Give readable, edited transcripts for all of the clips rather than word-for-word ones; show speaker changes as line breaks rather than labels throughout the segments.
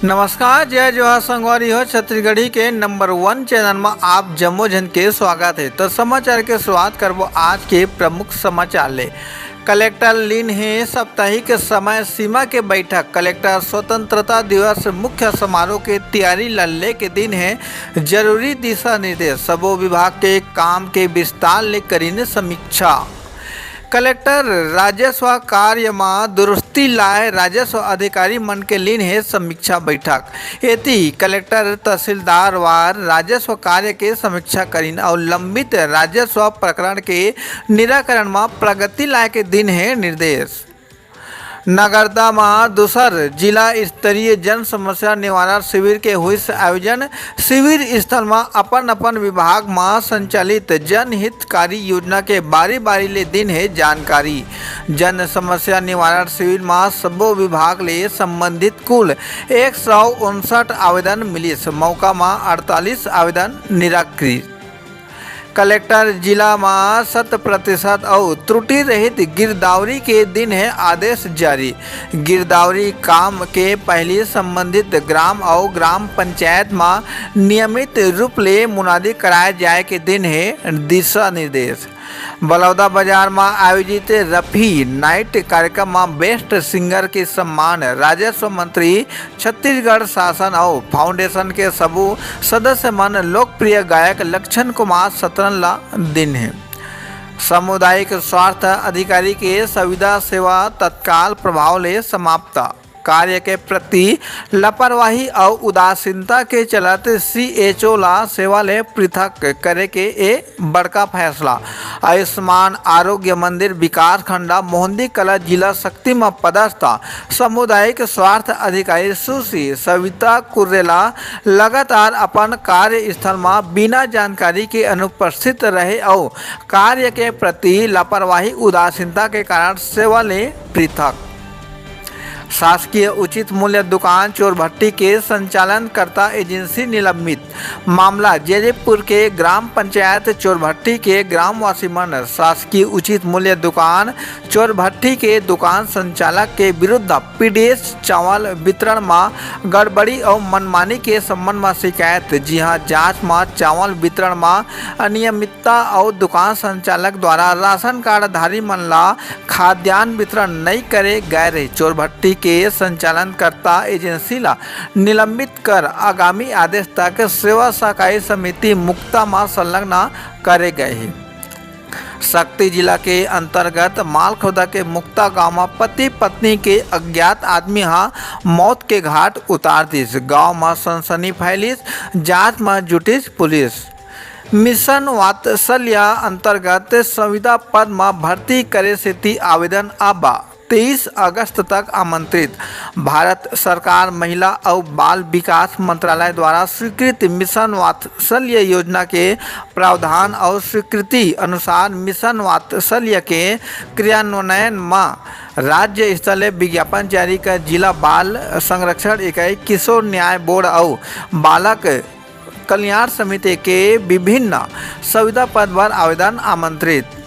नमस्कार, जय जोहार संगवारी हो। छत्तीसगढ़ी के नंबर 1 चैनल में आप जम्मो जन के स्वागत है। तो समाचार के शुरुआत करबो आज के प्रमुख समाचार ले। कलेक्टर लीन है साप्ताहिक समय सीमा के बैठक। कलेक्टर स्वतंत्रता दिवस मुख्य समारोह के तैयारी लल्ले के दिन है जरूरी दिशा निर्देश। सबो विभाग के काम के विस्तार ले करीने समीक्षा। कलेक्टर राजस्व कार्य में दुरुस्ती लाए राजस्व अधिकारी मन के लीन है समीक्षा बैठक। एती कलेक्टर तहसीलदार वार राजस्व कार्य के समीक्षा करीन और लंबित राजस्व प्रकरण के निराकरण में प्रगति लाए के दिन है निर्देश। नगरदा में दूसर जिला स्तरीय जन समस्या निवारण शिविर के हुई आयोजन। शिविर स्थल में अपन विभाग में संचालित जनहितकारी योजना के बारी बारी ले दिन है जानकारी। जन समस्या निवारण शिविर में सबो विभाग ले संबंधित कुल 159 आवेदन मिलिस। मौका में 48 आवेदन निराकृत। कलेक्टर जिला में 100% और त्रुटि रहित गिरदावरी के दिन है आदेश जारी। गिरदावरी काम के पहले संबंधित ग्राम और ग्राम पंचायत में नियमित रूप ले मुनादी कराए जाए के दिन है दिशा निर्देश। बलौदा बाजार में आयोजित रफी नाइट कार्यक्रम में बेस्ट सिंगर के सम्मान राजस्व मंत्री, छत्तीसगढ़ शासन और फाउंडेशन के सबू सदस्य मन लोकप्रिय गायक लक्षण कुमार सतरन ला दिन है। सामुदायिक स्वास्थ्य अधिकारी के संविदा सेवा तत्काल प्रभाव ले समाप्त। कार्य के प्रति लापरवाही और उदासीनता के चलते CHO ला सेवा ले पृथक करे के ए बड़का फैसला। आयुष्मान आरोग्य मंदिर विकास खंडा मोहंदी कला जिला शक्ति में पदस्थ सामुदायिक स्वास्थ्य अधिकारी सुश्री सविता कुर्रेला लगातार अपन कार्य स्थल में बिना जानकारी के अनुपस्थित रहे और कार्य के प्रति लापरवाही उदासीनता के कारण सेवा ले पृथक। शासकीय उचित मूल्य दुकान चोरभट्टी के संचालनकर्ता एजेंसी निलंबित। मामला जयदेवपुर के ग्राम पंचायत चोरभट्टी के ग्रामवासी मन शासकीय उचित मूल्य दुकान चोरभट्टी के दुकान संचालक के विरुद्ध PDS चावल वितरण में गड़बड़ी और मनमानी के संबंध में शिकायत। जी हां, जांच में चावल वितरण में अनियमितता और दुकान संचालक द्वारा राशन कार्डधारी मन ला खाद्यान्न वितरण नहीं करे गए रहे। चोरभट्टी के संचालनकर्ता एजेंसी ला निलंबित कर आगामी आदेश तक सेवा सहकारी समिति मुक्ता में संलग्न करे गए हैं। शक्ति जिला के अंतर्गत मालखोदा के मुक्ता गांव में पति पत्नी के अज्ञात आदमी मौत के घाट उतार दिस। गांव में सनसनी फैलिस, जांच में जुटिस पुलिस। मिशन वात्सल्य अंतर्गत संविदा पद में भर्ती करे से आवेदन आबा 23 अगस्त तक आमंत्रित। भारत सरकार महिला और बाल विकास मंत्रालय द्वारा स्वीकृत मिशन वात्सल्य योजना के प्रावधान और स्वीकृति अनुसार मिशन वात्सल्य के क्रियान्वयन में राज्य स्तर विज्ञापन जारी कर जिला बाल संरक्षण इकाई, किशोर न्याय बोर्ड और बालक कल्याण समिति के विभिन्न संविदा पद पर आवेदन आमंत्रित।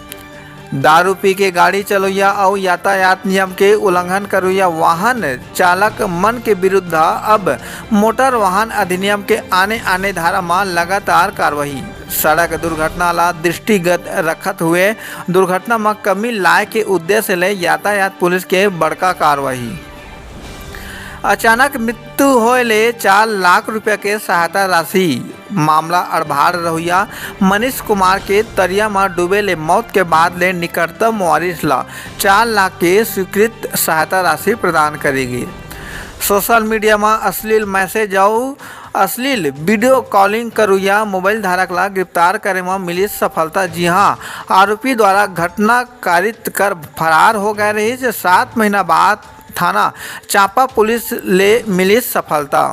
दारू पी के गाड़ी चलोया और यातायात नियम के उल्लंघन करोया वाहन चालक मन के विरुद्ध अब मोटर वाहन अधिनियम के आने धारा में लगातार कार्रवाई। सड़क दुर्घटना ला दृष्टिगत रखत हुए दुर्घटना में कमी लाए के उद्देश्य ले यातायात पुलिस के बड़का कार्रवाई। अचानक मृत्यु होए ले 4 लाख रुपया के सहायता राशि। मामला अड़भार रहुआ मनीष कुमार के तरिया में डूबे ले मौत के बाद ले निकटतम वारिस ला 4 लाख के स्वीकृत सहायता राशि प्रदान करेगी। सोशल मीडिया में अश्लील मैसेज और अश्लील वीडियो कॉलिंग करुया मोबाइल धारक ला गिरफ्तार करे में मिली सफलता। जी हाँ, आरोपी द्वारा घटना कारित कर फरार हो गए रही। 7 महीना बाद थाना चांपा पुलिस ले मिली सफलता।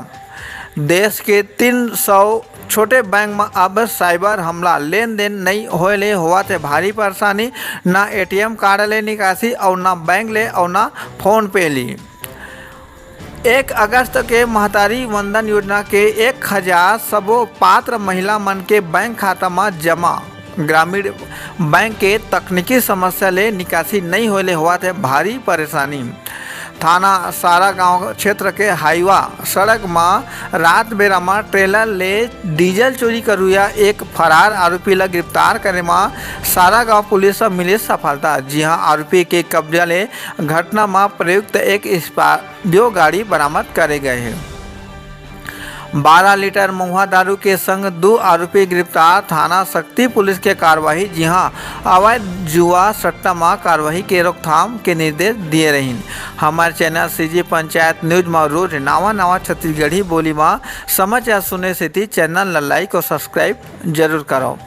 देश के 300 छोटे बैंक में अब साइबर हमला लेन देन नहीं होए ले हुआ थे भारी परेशानी। ना ATM कार्ड ले निकासी और ना बैंक ले और ना फोन पे ली। 1 अगस्त के महतारी वंदन योजना के 1000 सबो पात्र महिला मन के बैंक खाता में जमा। ग्रामीण बैंक के तकनीकी समस्या ले निकासी नहीं होले हुआ थे भारी परेशानी। थाना सारा गांव क्षेत्र के हाईवा सड़क में रात बेरा में ट्रेलर ले डीजल चोरी करुया एक फरार आरोपी ला गिरफ्तार करे में सारा गांव पुलिस मिली सफलता। जी हां, आरोपी के कब्जा ले घटना में प्रयुक्त एक स्कॉर्पियो गाड़ी बरामद करे गए हैं। 12 लीटर महुआ दारू के संग 2 आरोपी गिरफ्तार। थाना शक्ति पुलिस के कार्रवाई। जी हां, अवैध जुआ सट्टा में कार्रवाई के रोकथाम के निर्देश दिए रही। हमारे चैनल सीजी पंचायत न्यूज में रोज नवा छत्तीसगढ़ी बोली में समाचार सुने से चैनल लाइक और सब्सक्राइब जरूर करो।